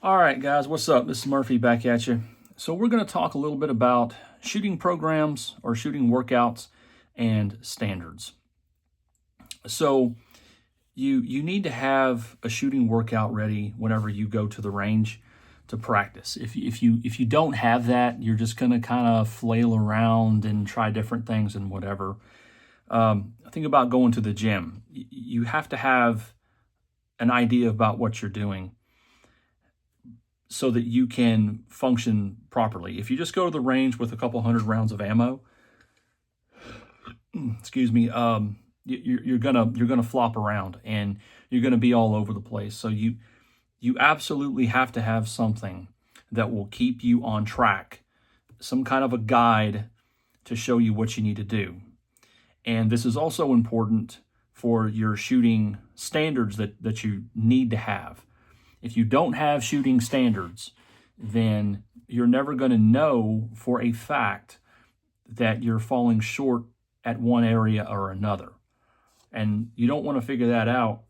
All right, guys, what's up? This is Murphy back at you. So we're going to talk a little bit about shooting programs or shooting workouts and standards. So you need to have a shooting workout ready whenever you go to the range to practice. If you don't have that, you're just going to kind of flail around and try different things and whatever. Think about going to the gym. You have to have an idea about what you're doing so that you can function properly. If you just go to the range with a couple hundred rounds of ammo, excuse me, you're gonna flop around and you're gonna be all over the place. So you absolutely have to have something that will keep you on track, some kind of a guide to show you what you need to do. And this is also important for your shooting standards that you need to have. If you don't have shooting standards, then you're never going to know for a fact that you're falling short at one area or another. And you don't want to figure that out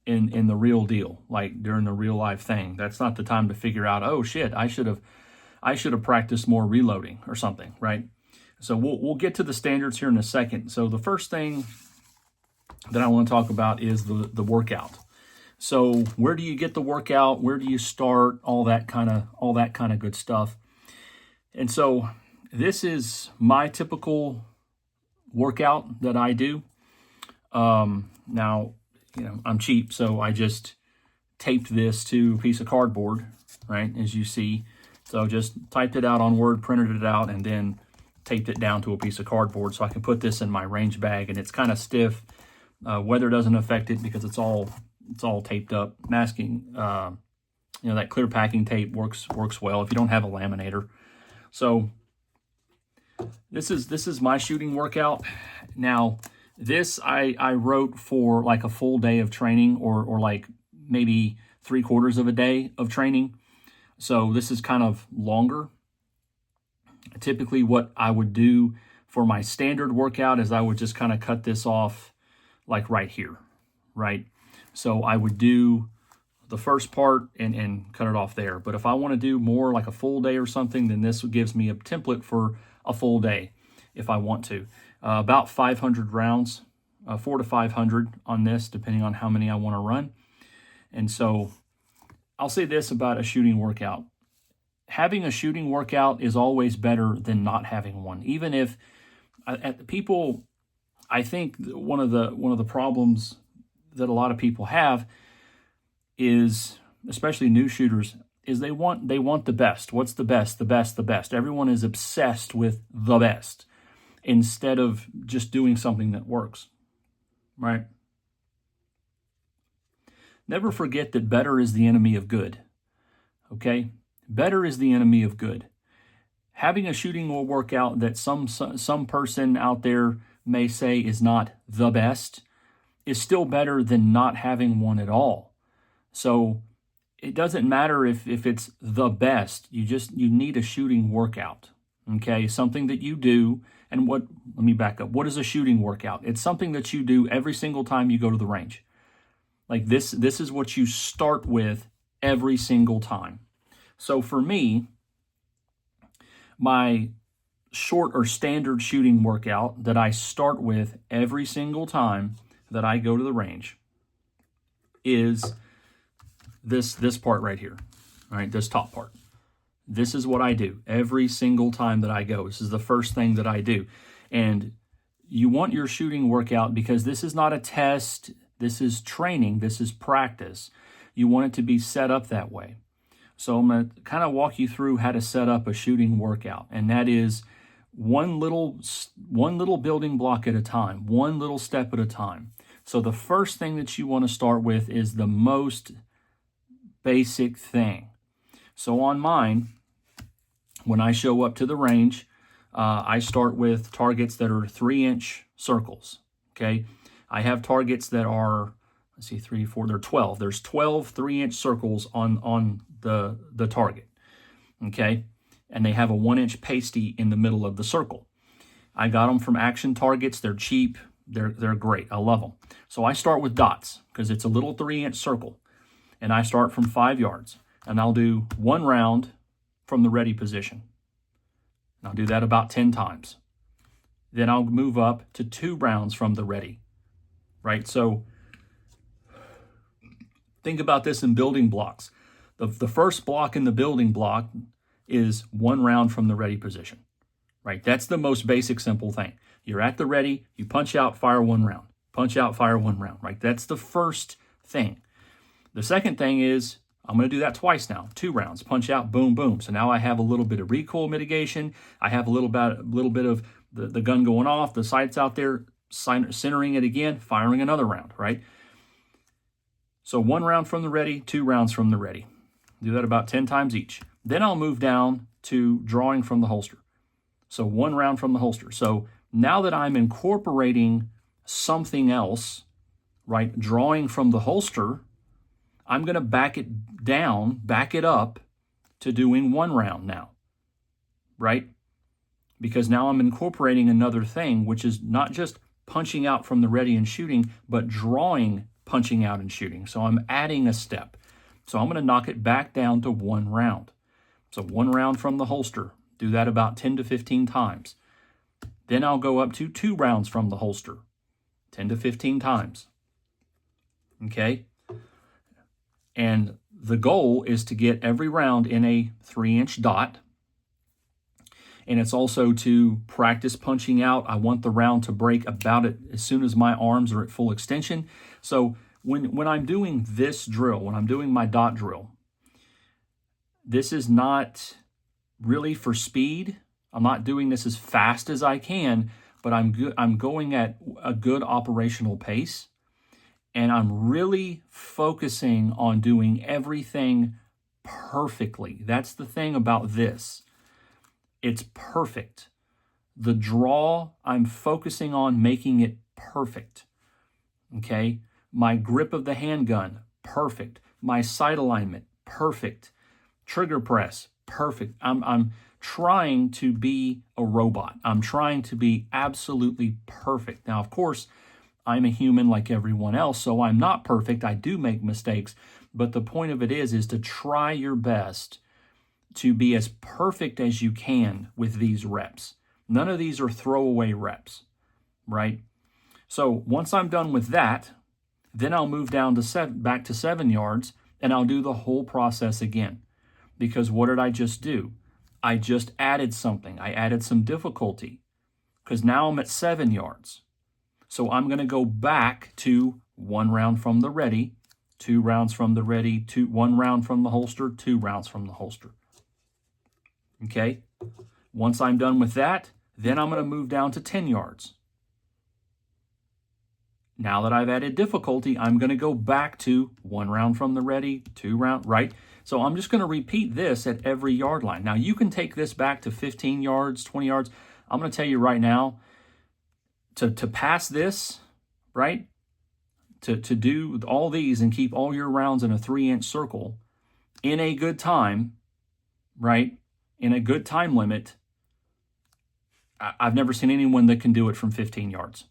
in the real deal, like during the real life thing. That's not the time to figure out, oh shit, I should have practiced more reloading or something, right? So we'll get to the standards here in a second. So the first thing that I want to talk about is the workout. So where do you get the workout? Where do you start? All that kind of good stuff. And so this is my typical workout that I do. Now, I'm cheap, so I just taped this to a piece of cardboard, right, as you see. So just typed it out on Word, printed it out, and then taped it down to a piece of cardboard so I can put this in my range bag. And it's kind of stiff. Weather doesn't affect it because it's all taped up. Masking, that clear packing tape works well if you don't have a laminator. So this is my shooting workout. Now, this I wrote for like a full day of training or like maybe 3/4 of a day of training. So this is kind of longer. Typically what I would do for my standard workout is I would just kind of cut this off like right here, right? So I would do the first part and cut it off there. But if I want to do more like a full day or something, then this gives me a template for a full day if I want to. About 500 rounds, 400 to 500 on this, depending on how many I want to run. And so I'll say this about a shooting workout. Having a shooting workout is always better than not having one. Even if people, I think one of the problems that a lot of people have is, especially new shooters, is they want the best. What's the best? The best, the best. Everyone is obsessed with the best instead of just doing something that works, right? Never forget that better is the enemy of good, okay? Better is the enemy of good. Having a shooting workout that some person out there may say is not the best is still better than not having one at all. So it doesn't matter if it's the best. You need a shooting workout, okay? Something that you do. And let me back up. What is a shooting workout? It's something that you do every single time you go to the range. Like this is what you start with every single time. So for me, my short or standard shooting workout that I start with every single time that I go to the range is this part right here, all right, this top part. This is what I do every single time that I go. This is the first thing that I do. And you want your shooting workout because this is not a test. This is training. This is practice. You want it to be set up that way. So I'm going to kind of walk you through how to set up a shooting workout. And that is one little building block at a time, one little step at a time. So the first thing that you want to start with is the most basic thing. So on mine, when I show up to the range, I start with targets that are 3-inch circles, okay? I have targets that are, let's see, 3, 4, they're 12. There's 12 3-inch circles on the target, okay? And they have a 1-inch pasty in the middle of the circle. I got them from Action Targets. They're cheap. They're great. I love them. So I start with dots because it's a little 3-inch circle. And I start from 5 yards. and I'll do 1 round from the ready position. And I'll do that about 10 times. Then I'll move up to 2 rounds from the ready, right? So think about this in building blocks. The first block in the building block is 1 round from the ready position, right? That's the most basic, simple thing. You're at the ready, you punch out, fire 1 round. Punch out, fire 1 round, right? That's the first thing. The second thing is, I'm going to do that twice now. 2 rounds, punch out, boom, boom. So now I have a little bit of recoil mitigation. I have a little bit of the gun going off, the sights out there, centering it again, firing another round, right? So 1 round from the ready, 2 rounds from the ready. Do that about 10 times each. Then I'll move down to drawing from the holster. So 1 round from the holster. So now that I'm incorporating something else, right, drawing from the holster, I'm going to back it down, back it up to doing 1 round now, right? Because now I'm incorporating another thing, which is not just punching out from the ready and shooting, but drawing, punching out and shooting. So I'm adding a step. So I'm going to knock it back down to 1 round. So 1 round from the holster. Do that about 10 to 15 times. Then I'll go up to 2 rounds from the holster, 10 to 15 times. Okay? And the goal is to get every round in a 3-inch dot. And it's also to practice punching out. I want the round to break about it as soon as my arms are at full extension. So when I'm doing this drill, when I'm doing my dot drill, this is not really for speed. I'm not doing this as fast as I can, but I'm going at a good operational pace. And I'm really focusing on doing everything perfectly. That's the thing about this. It's perfect. The draw, I'm focusing on making it perfect. Okay? My grip of the handgun, perfect. My sight alignment, perfect. Trigger press, perfect. I'm trying to be a robot. I'm trying to be absolutely perfect. Now, of course, I'm a human like everyone else, so I'm not perfect. I do make mistakes, but the point of it is to try your best to be as perfect as you can with these reps. None of these are throwaway reps, right? So once I'm done with that, then I'll move down to back to 7 yards, and I'll do the whole process again. Because what did I just do? I just added something. I added some difficulty, because now I'm at 7 yards. So I'm going to go back to 1 round from the ready, 2 rounds from the ready, 1 round from the holster, 2 rounds from the holster. Okay? Once I'm done with that, then I'm going to move down to 10 yards. Now that I've added difficulty, I'm going to go back to 1 round from the ready, 2 round, right? So I'm just going to repeat this at every yard line. Now you can take this back to 15 yards, 20 yards. I'm going to tell you right now, to pass this, right? To do all these and keep all your rounds in a 3-inch circle in a good time, right? In a good time limit, I've never seen anyone that can do it from 15 yards.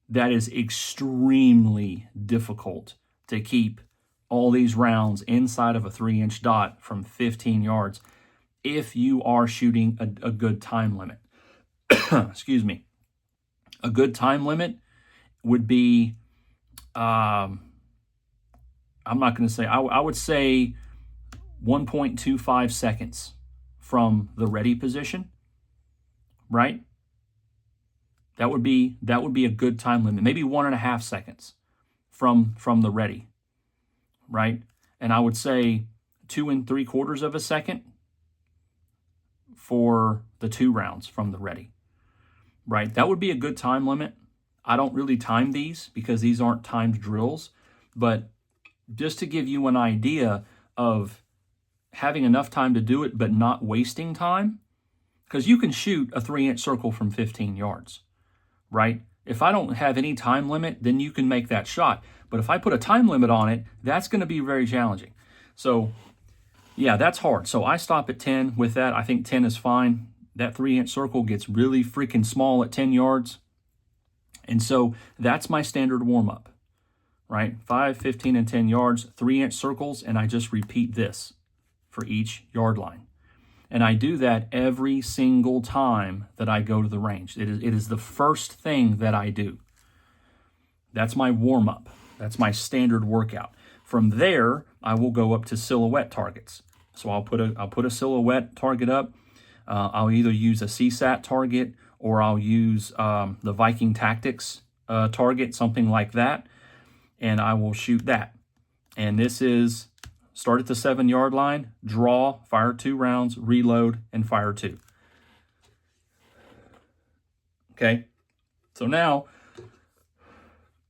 That is extremely difficult to keep all these rounds inside of a 3-inch dot from 15 yards if you are shooting a good time limit. Excuse me. A good time limit would be, I'm not going to say, I would say 1.25 seconds from the ready position, right? That would be a good time limit. Maybe 1.5 seconds from the ready, right? And I would say 2 3/4 seconds for the 2 rounds from the ready, right? That would be a good time limit. I don't really time these because these aren't timed drills, but just to give you an idea of having enough time to do it but not wasting time, because you can shoot a 3-inch circle from 15 yards. Right? If I don't have any time limit, then you can make that shot. But if I put a time limit on it, that's going to be very challenging. So, yeah, that's hard. So I stop at 10 with that. I think 10 is fine. That 3-inch circle gets really freaking small at 10 yards. And so that's my standard warm-up. right? 5, 15, and 10 yards, 3-inch circles, and I just repeat this for each yard line. And I do that every single time that I go to the range. It is the first thing that I do. That's my warm-up. That's my standard workout. From there, I will go up to silhouette targets. So I'll put a silhouette target up. I'll either use a CSAT target or I'll use the Viking Tactics target, something like that, and I will shoot that. And this is start at the 7-yard line, draw, fire 2 rounds, reload, and fire 2. Okay, so now,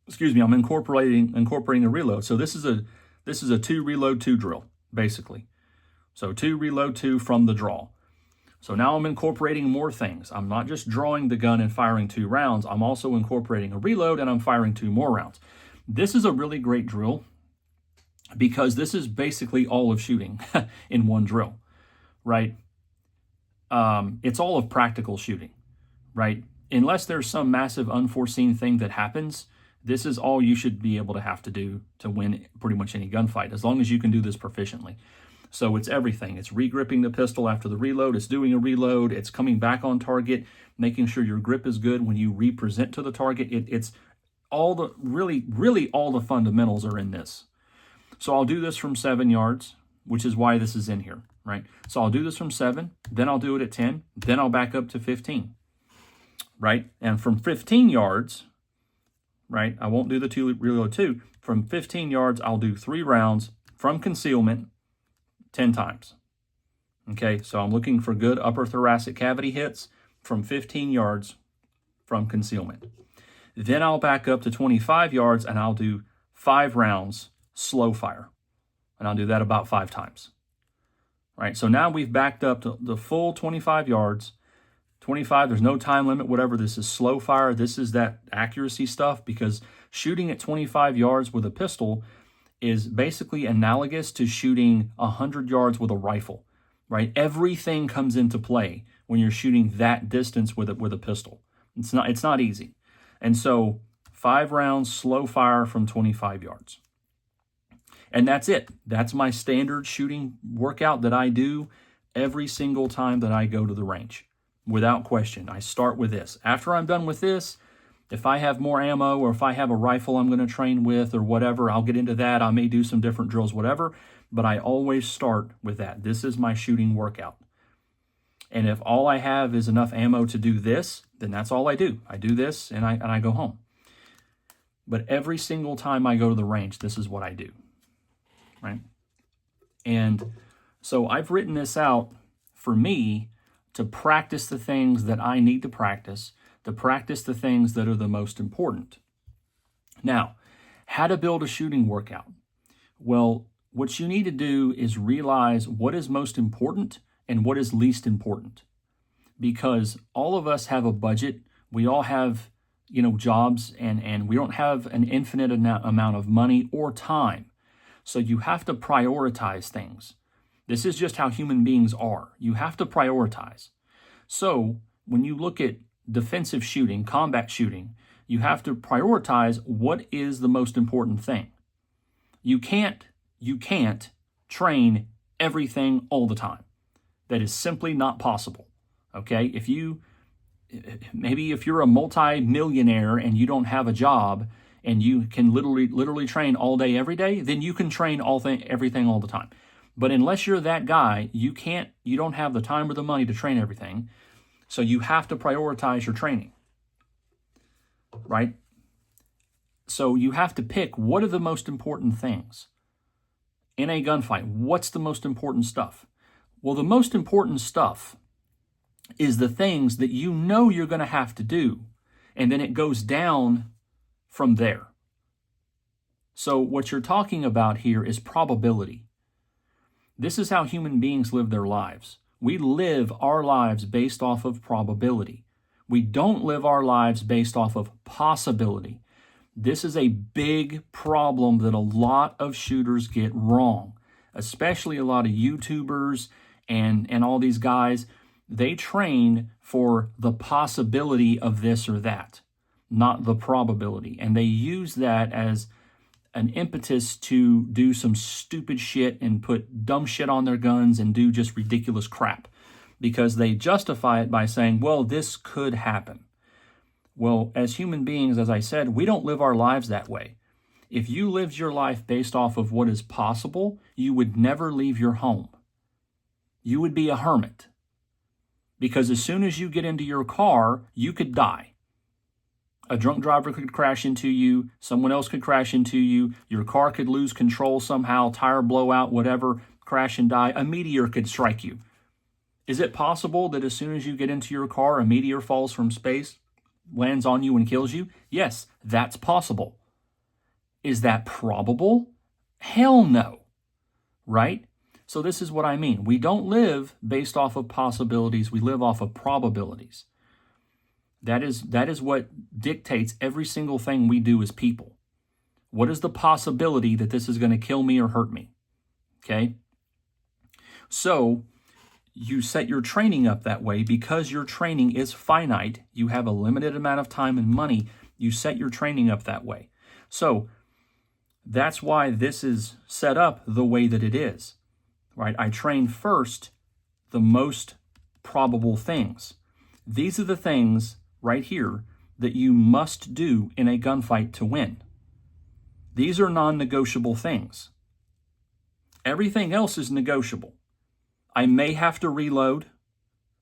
excuse me, I'm incorporating a reload. So this is a 2 reload 2 drill, basically. So 2 reload 2 from the draw. So now I'm incorporating more things. I'm not just drawing the gun and firing 2 rounds. I'm also incorporating a reload and I'm firing 2 more rounds. This is a really great drill because this is basically all of shooting in one drill, right? It's all of practical shooting, right? Unless there's some massive unforeseen thing that happens, this is all you should be able to have to do to win pretty much any gunfight, as long as you can do this proficiently. So it's everything. It's regripping the pistol after the reload. It's doing a reload. It's coming back on target, making sure your grip is good when you represent to the target. It's all the, really all the fundamentals are in this. So I'll do this from 7 yards, which is why this is in here, right? So I'll do this from 7, then I'll do it at 10, then I'll back up to 15, right? And from 15 yards, right, I won't do the 2 reload 2. From 15 yards, I'll do 3 rounds from concealment 10 times. Okay, so I'm looking for good upper thoracic cavity hits from 15 yards from concealment. Then I'll back up to 25 yards and I'll do 5 rounds slow fire. And I'll do that about 5 times. Right, so now we've backed up to the full 25 yards. 25, there's no time limit, whatever. This is slow fire. This is that accuracy stuff, because shooting at 25 yards with a pistol is basically analogous to shooting 100 yards with a rifle, right? Everything comes into play when you're shooting that distance with a pistol. It's not easy. And so 5 rounds slow fire from 25 yards. And that's it. That's my standard shooting workout that I do every single time that I go to the range, without question. I start with this. After I'm done with this, if I have more ammo or if I have a rifle I'm going to train with or whatever, I'll get into that. I may do some different drills, whatever, but I always start with that. This is my shooting workout. And if all I have is enough ammo to do this, then that's all I do. I do this and I go home. But every single time I go to the range, this is what I do, right? And so I've written this out for me to practice the things that I need to practice the things that are the most important. Now, how to build a shooting workout? Well, what you need to do is realize what is most important and what is least important. Because all of us have a budget. We all have, jobs, and we don't have an infinite amount of money or time. So you have to prioritize things. This is just how human beings are. You have to prioritize. So when you look at defensive shooting, combat shooting, you have to prioritize what is the most important thing. You can't train everything all the time. That is simply not possible. Okay? If you're a multi-millionaire and you don't have a job and you can literally train all day every day, then you can train everything all the time. But unless you're that guy, you don't have the time or the money to train everything. So you have to prioritize your training, right? So you have to pick what are the most important things in a gunfight. What's the most important stuff? Well, the most important stuff is the things that you know you're going to have to do, and then it goes down from there. So what you're talking about here is probability. This is how human beings live their lives. We live our lives based off of probability. We don't live our lives based off of possibility. This is a big problem that a lot of shooters get wrong, especially a lot of YouTubers and all these guys. They train for the possibility of this or that, not the probability. And they use that as an impetus to do some stupid shit and put dumb shit on their guns and do just ridiculous crap, because they justify it by saying, well, this could happen. Well, as human beings, as I said, we don't live our lives that way. If you lived your life based off of what is possible, you would never leave your home. You would be a hermit. Because as soon as you get into your car, you could die. A drunk driver could crash into you, someone else could crash into you, your car could lose control somehow, tire blowout, whatever, crash and die, a meteor could strike you. Is it possible that as soon as you get into your car, a meteor falls from space, lands on you and kills you? Yes, that's possible. Is that probable? Hell no. Right? So this is what I mean. We don't live based off of possibilities. We live off of probabilities. That is what dictates every single thing we do as people. What is the possibility that this is going to kill me or hurt me? Okay? So you set your training up that way because your training is finite. You have a limited amount of time and money. You set your training up that way. So that's why this is set up the way that it is. Right? I train first the most probable things. These are the things right here that you must do in a gunfight to win. These are non-negotiable things. Everything else is negotiable. I may have to reload,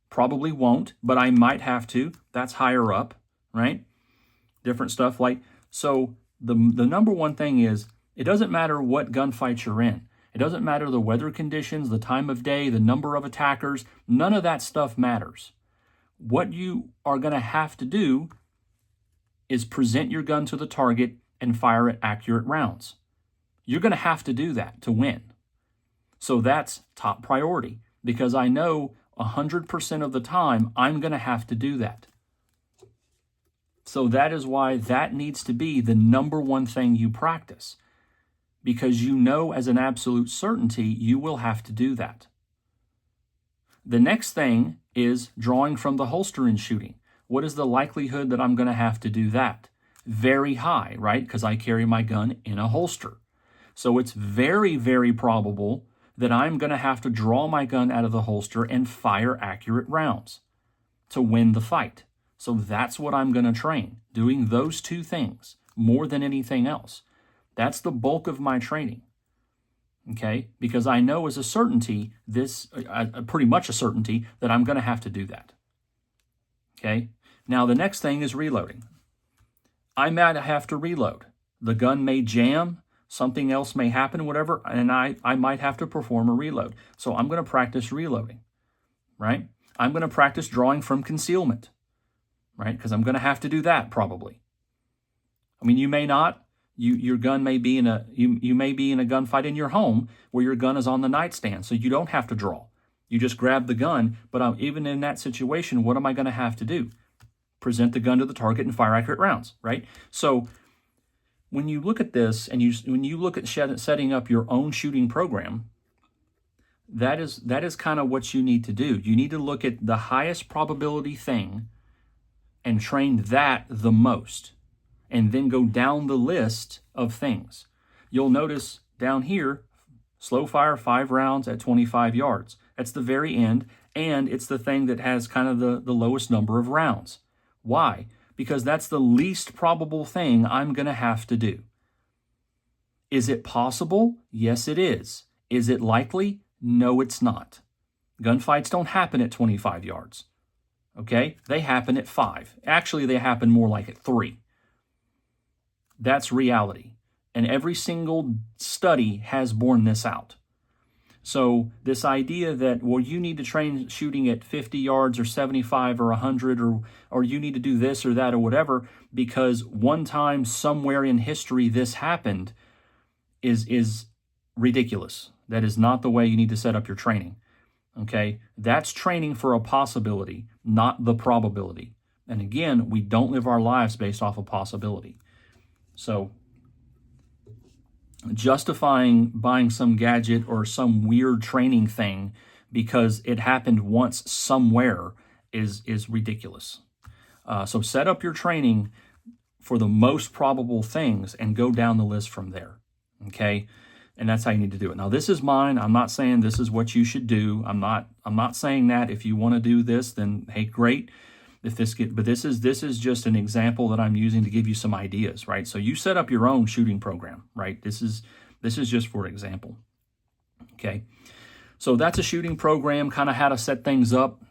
probably won't, but I might have to. That's higher up, right? Different stuff like, so the number one thing is, it doesn't matter what gunfight you're in. It doesn't matter the weather conditions, the time of day, the number of attackers. None of that stuff matters. What you are going to have to do is present your gun to the target and fire at accurate rounds. You're going to have to do that to win. So that's top priority, because I know 100% of the time I'm going to have to do that. So that is why that needs to be the number one thing you practice, because you know as an absolute certainty you will have to do that. The next thing is drawing from the holster and shooting. What is the likelihood that I'm going to have to do that? Very high, right? Because I carry my gun in a holster. So it's very, very probable that I'm going to have to draw my gun out of the holster and fire accurate rounds to win the fight. So that's what I'm going to train, doing those two things more than anything else. That's the bulk of my training. Okay, because I know as a certainty, pretty much a certainty, that I'm going to have to do that. Okay, now the next thing is reloading. I might have to reload. The gun may jam, something else may happen, whatever, and I might have to perform a reload. So I'm going to practice reloading, right? I'm going to practice drawing from concealment, right? Because I'm going to have to do that probably. I mean, you may not. Your gun may be you may be in a gunfight in your home where your gun is on the nightstand, so you don't have to draw. You just grab the gun, but even in that situation, what am I going to have to do? Present the gun to the target and fire accurate rounds, right? So when you look at this and when you look at setting up your own shooting program, that is kind of what you need to do. You need to look at the highest probability thing and train that the most, and then go down the list of things. You'll notice down here, slow fire 5 rounds at 25 yards. That's the very end, and it's the thing that has kind of the lowest number of rounds. Why? Because that's the least probable thing I'm going to have to do. Is it possible? Yes, it is. Is it likely? No, it's not. Gunfights don't happen at 25 yards. Okay? They happen at 5. Actually, they happen more like at 3. That's reality. And every single study has borne this out. So this idea that, well, you need to train shooting at 50 yards or 75 or 100 or you need to do this or that or whatever because one time somewhere in history this happened is ridiculous. That is not the way you need to set up your training. Okay? That's training for a possibility, not the probability. And again, we don't live our lives based off of possibility. So justifying buying some gadget or some weird training thing because it happened once somewhere is ridiculous. So set up your training for the most probable things and go down the list from there. Okay, and that's how you need to do it. Now, this is mine. I'm not saying this is what you should do. I'm not saying that. If you want to do this, then hey, great. But this is just an example that I'm using to give you some ideas, right? So you set up your own shooting program, right? This is just for example. Okay, so that's a shooting program, kind of how to set things up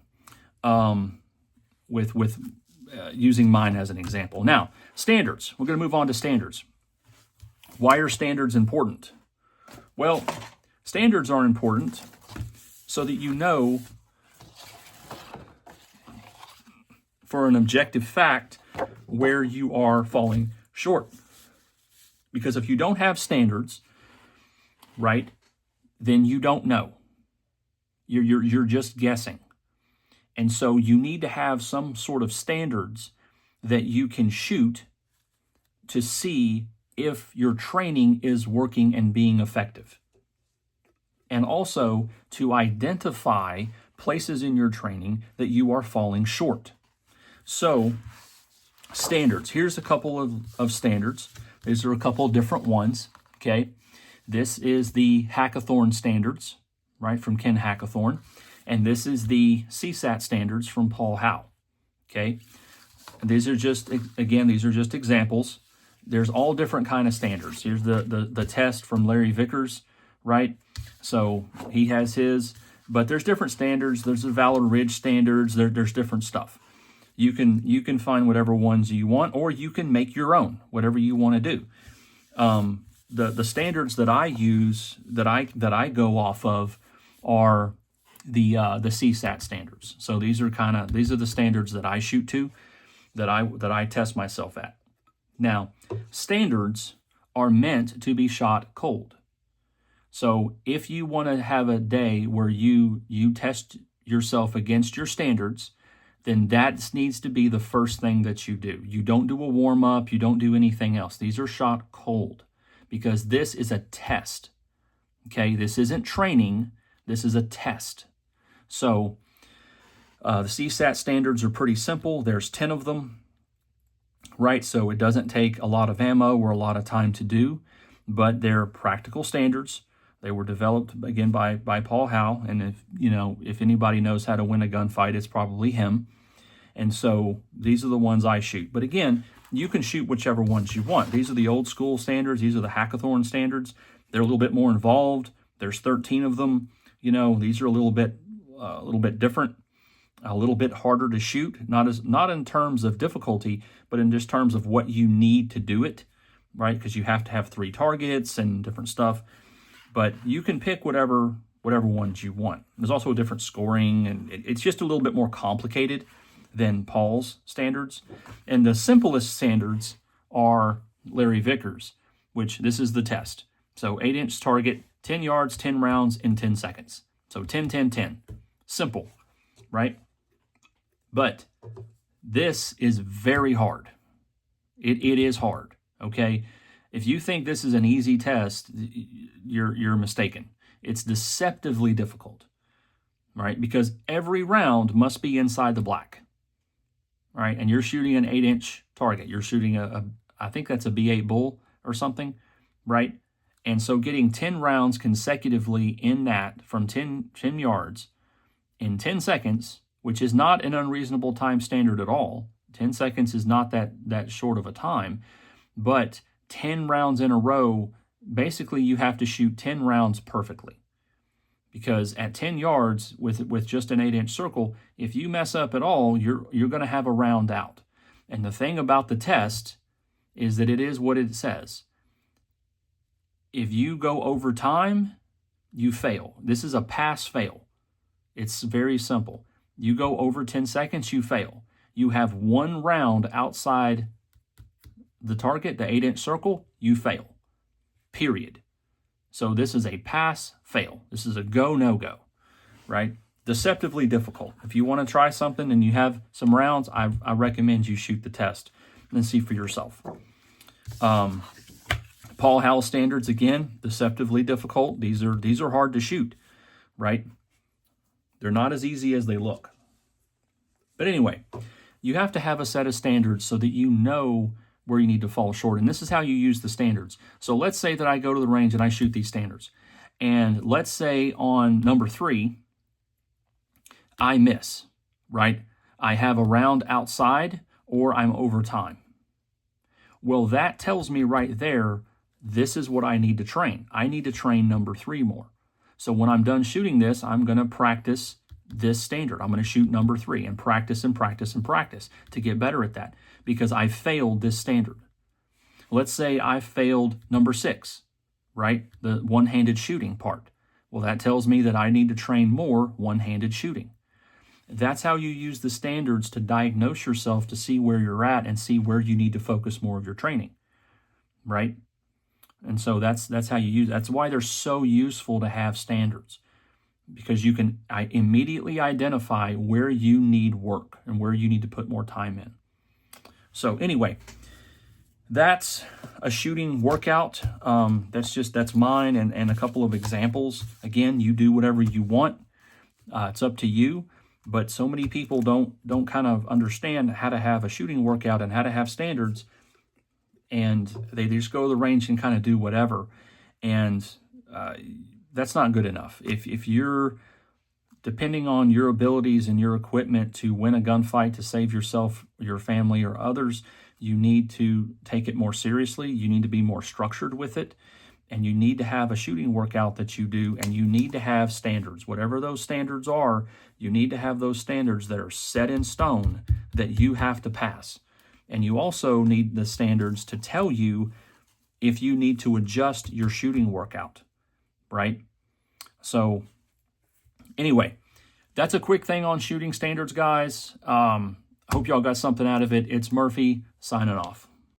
with using mine as an example. Now, standards. We're going to move on to standards. Why are standards important? Well, standards are important so that you know for an objective fact where you are falling short. Because if you don't have standards, right, then you don't know. You're just guessing. And so you need to have some sort of standards that you can shoot to see if your training is working and being effective. And also to identify places in your training that you are falling short. So, standards. Here's a couple of standards. These are a couple of different ones, okay? This is the Hackathorn standards, right, from Ken Hackathorn. And this is the CSAT standards from Paul Howe, okay? These are just examples. There's all different kind of standards. Here's the test from Larry Vickers, right? So he has his, but there's different standards. There's the Valor Ridge standards. There's different stuff. You can find whatever ones you want, or you can make your own, whatever you want to do. The standards that I use, that I go off of, are the CSAT standards. So these are the standards that I shoot to, that I test myself at. Now, standards are meant to be shot cold. So if you want to have a day where you test yourself against your standards, then that needs to be the first thing that you do. You don't do a warm-up. You don't do anything else. These are shot cold because this is a test. Okay, this isn't training. This is a test. So the CSAT standards are pretty simple. There's 10 of them. Right, so it doesn't take a lot of ammo or a lot of time to do, but they're practical standards. They were developed again by Paul Howe, and if anybody knows how to win a gunfight, it's probably him. And so these are the ones I shoot. But again, you can shoot whichever ones you want. These are the old school standards. These are the Hackathorn standards. They're a little bit more involved. There's 13 of them. These are a little bit different. A little bit harder to shoot, not in terms of difficulty, but in just terms of what you need to do it, right? Because you have to have 3 targets and different stuff. But you can pick whatever ones you want. There's also a different scoring, and it's just a little bit more complicated than Paul's standards. And the simplest standards are Larry Vickers, which this is the test. So 8-inch target, 10 yards, 10 rounds in 10 seconds. So 10, 10, 10. Simple, right? But this is very hard. It is hard, okay? If you think this is an easy test, you're mistaken. It's deceptively difficult, right? Because every round must be inside the black, right? And you're shooting an 8-inch target. You're shooting I think that's a B8 Bull or something, right? And so getting 10 rounds consecutively in that from 10 yards in 10 seconds, which is not an unreasonable time standard at all. 10 seconds is not that short of a time, but 10 rounds in a row, basically you have to shoot 10 rounds perfectly. Because at 10 yards with just an 8-inch circle, if you mess up at all, you're going to have a round out. And the thing about the test is that it is what it says. If you go over time, you fail. This is a pass-fail. It's very simple. You go over 10 seconds, you fail. You have 1 round outside the target, the 8-inch circle, you fail. Period. So this is a pass-fail. This is a go, no-go, right? Deceptively difficult. If you want to try something and you have some rounds, I recommend you shoot the test and see for yourself. Paul Howe standards, again, deceptively difficult. These are hard to shoot, right? They're not as easy as they look. But anyway, you have to have a set of standards so that you know where you need to fall short. And this is how you use the standards. So let's say that I go to the range and I shoot these standards. And let's say on number 3, I miss, right? I have a round outside or I'm over time. Well, that tells me right there, this is what I need to train. I need to train number 3 more. So when I'm done shooting this, I'm going to practice this standard. I'm going to shoot number 3 and practice and practice and practice to get better at that because I failed this standard. Let's say I failed number 6, right? The one-handed shooting part. Well, that tells me that I need to train more one-handed shooting. That's how you use the standards to diagnose yourself to see where you're at and see where you need to focus more of your training, right? And so that's how you use. That's why they're so useful to have standards, because you can immediately identify where you need work and where you need to put more time in. So anyway, that's a shooting workout. That's mine and a couple of examples. Again, you do whatever you want. It's up to you. But so many people don't kind of understand how to have a shooting workout and how to have standards, and they just go to the range and kind of do whatever, and that's not good enough. If you're depending on your abilities and your equipment to win a gunfight, to save yourself, your family, or others, you need to take it more seriously. You need to be more structured with it. And you need to have a shooting workout that you do, and you need to have standards. Whatever those standards are, you need to have those standards that are set in stone that you have to pass. And you also need the standards to tell you if you need to adjust your shooting workout, right? So anyway, that's a quick thing on shooting standards, guys. Hope y'all got something out of it. It's Murphy signing off.